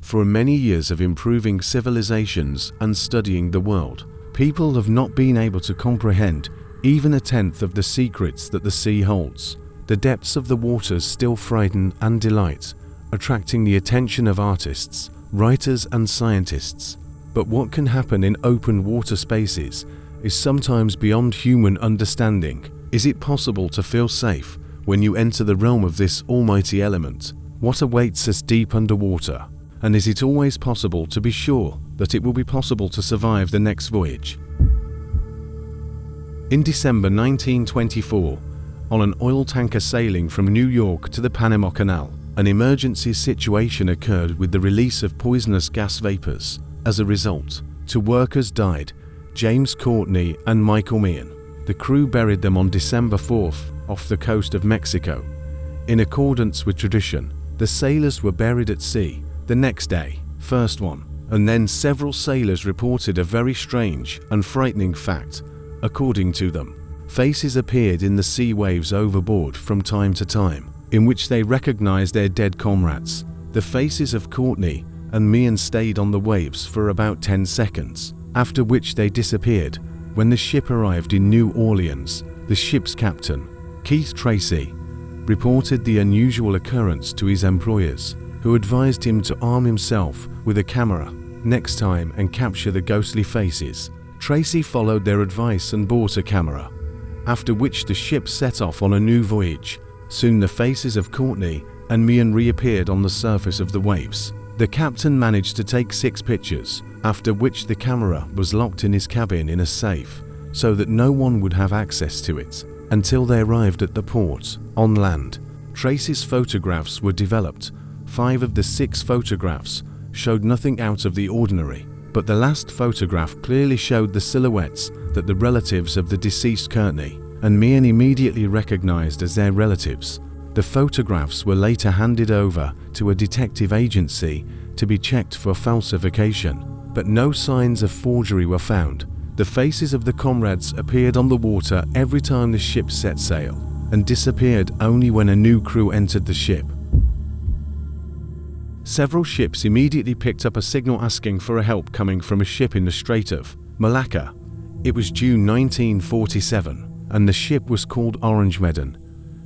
For many years of improving civilizations and studying the world, people have not been able to comprehend even a tenth of the secrets that the sea holds. The depths of the waters still frighten and delight, attracting the attention of artists, writers and scientists. But what can happen in open water spaces is sometimes beyond human understanding. Is it possible to feel safe when you enter the realm of this almighty element? What awaits us deep underwater? And is it always possible to be sure that it will be possible to survive the next voyage? In December 1924, on an oil tanker sailing from New York to the Panama Canal, an emergency situation occurred with the release of poisonous gas vapors. As a result, 2 workers died, James Courtney and Michael Meehan. The crew buried them on December 4th off the coast of Mexico. In accordance with tradition, the sailors were buried at sea the next day, first one, and then several sailors reported a very strange and frightening fact. According to them, faces appeared in the sea waves overboard from time to time, in which they recognized their dead comrades. The faces of Courtney and Meehan stayed on the waves for about 10 seconds, after which they disappeared. When the ship arrived in New Orleans, the ship's captain, Keith Tracy, reported the unusual occurrence to his employers, who advised him to arm himself with a camera next time and capture the ghostly faces. Tracy followed their advice and bought a camera, after which the ship set off on a new voyage. Soon the faces of Courtney and Meehan reappeared on the surface of the waves. The captain managed to take 6 pictures, after which the camera was locked in his cabin in a safe, so that no one would have access to it, until they arrived at the port. On land, Tracy's photographs were developed. 5 of the 6 photographs showed nothing out of the ordinary, but the last photograph clearly showed the silhouettes that the relatives of the deceased Courtney and Meehan immediately recognized as their relatives. The photographs were later handed over to a detective agency to be checked for falsification, but no signs of forgery were found. The faces of the comrades appeared on the water every time the ship set sail, and disappeared only when a new crew entered the ship. Several ships immediately picked up a signal asking for help coming from a ship in the Strait of Malacca. It was June 1947, and the ship was called Orangemeaden.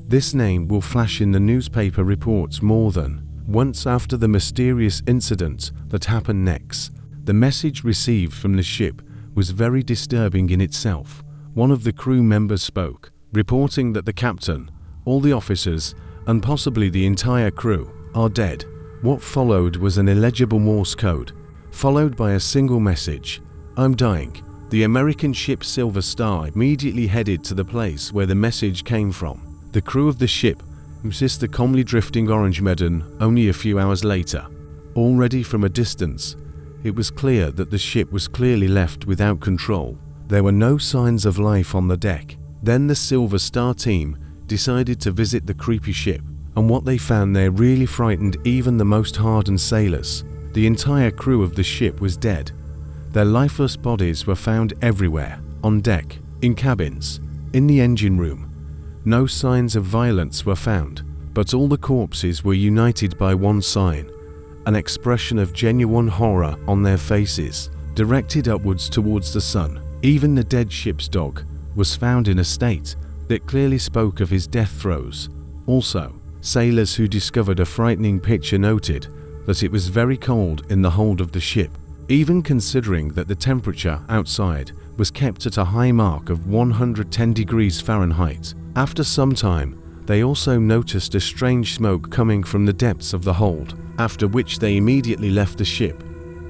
This name will flash in the newspaper reports more than once after the mysterious incident that happened next. The message received from the ship was very disturbing in itself. One of the crew members spoke, reporting that the captain, all the officers, and possibly the entire crew are dead. What followed was an illegible Morse code, followed by a single message: "I'm dying." The American ship Silver Star immediately headed to the place where the message came from. The crew of the ship missed the calmly drifting Orangemeaden only a few hours later. Already from a distance, it was clear that the ship was clearly left without control. There were no signs of life on the deck. Then the Silver Star team decided to visit the creepy ship, and what they found there really frightened even the most hardened sailors. The entire crew of the ship was dead. Their lifeless bodies were found everywhere, on deck, in cabins, in the engine room. No signs of violence were found, but all the corpses were united by one sign, an expression of genuine horror on their faces, directed upwards towards the sun. Even the dead ship's dog was found in a state that clearly spoke of his death throes. Also, sailors who discovered a frightening picture noted that it was very cold in the hold of the ship, even considering that the temperature outside was kept at a high mark of 110 degrees Fahrenheit. After some time, they also noticed a strange smoke coming from the depths of the hold, after which they immediately left the ship.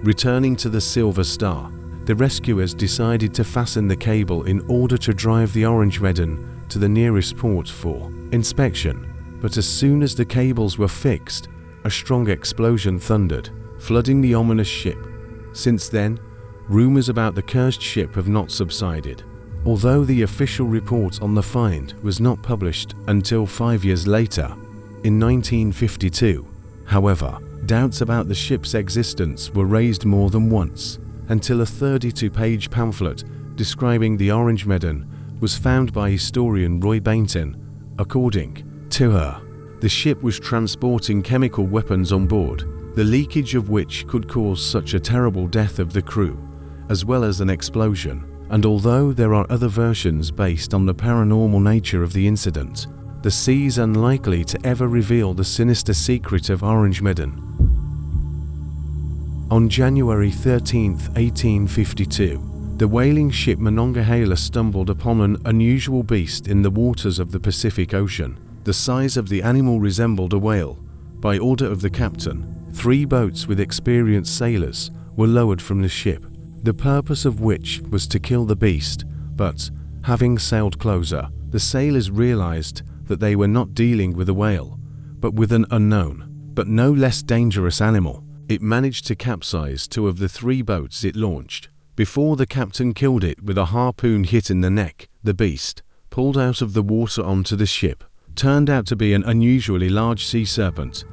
Returning to the Silver Star, the rescuers decided to fasten the cable in order to drive the Orangemeaden to the nearest port for inspection. But as soon as the cables were fixed, a strong explosion thundered, flooding the ominous ship. Since then, rumors about the cursed ship have not subsided. Although the official report on the find was not published until 5 years later, in 1952, however, doubts about the ship's existence were raised more than once, until a 32-page pamphlet describing the Orangemeaden was found by historian Roy Bainton. According to her, the ship was transporting chemical weapons on board, the leakage of which could cause such a terrible death of the crew, as well as an explosion. And although there are other versions based on the paranormal nature of the incident, the sea is unlikely to ever reveal the sinister secret of Orange Meadow. On January 13, 1852, the whaling ship Monongahela stumbled upon an unusual beast in the waters of the Pacific Ocean. The size of the animal resembled a whale. By order of the captain, 3 boats with experienced sailors were lowered from the ship, the purpose of which was to kill the beast, but, having sailed closer, the sailors realized that they were not dealing with a whale, but with an unknown, but no less dangerous animal. It managed to capsize 2 of the 3 boats it launched. Before the captain killed it with a harpoon hit in the neck, the beast, pulled out of the water onto the ship, turned out to be an unusually large sea serpent.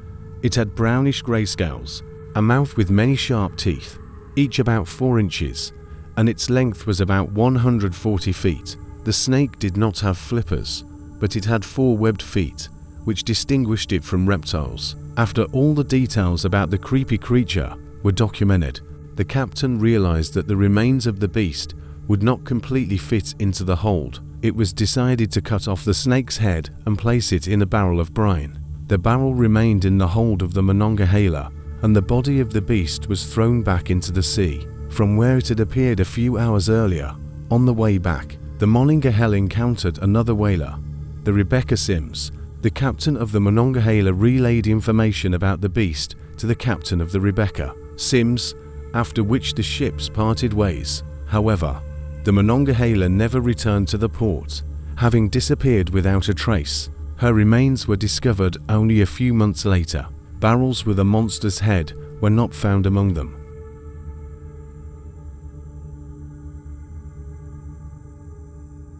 It had brownish grey scales, a mouth with many sharp teeth, each about 4 inches, and its length was about 140 feet. The snake did not have flippers, but it had 4 webbed feet, which distinguished it from reptiles. After all the details about the creepy creature were documented, the captain realized that the remains of the beast would not completely fit into the hold. It was decided to cut off the snake's head and place it in a barrel of brine. The barrel remained in the hold of the Monongahela, and the body of the beast was thrown back into the sea, from where it had appeared a few hours earlier. On the way back, the Monongahela encountered another whaler, the Rebecca Sims. The captain of the Monongahela relayed information about the beast to the captain of the Rebecca Sims, after which the ships parted ways. However, the Monongahela never returned to the port, having disappeared without a trace. Her remains were discovered only a few months later. Barrels with a monster's head were not found among them.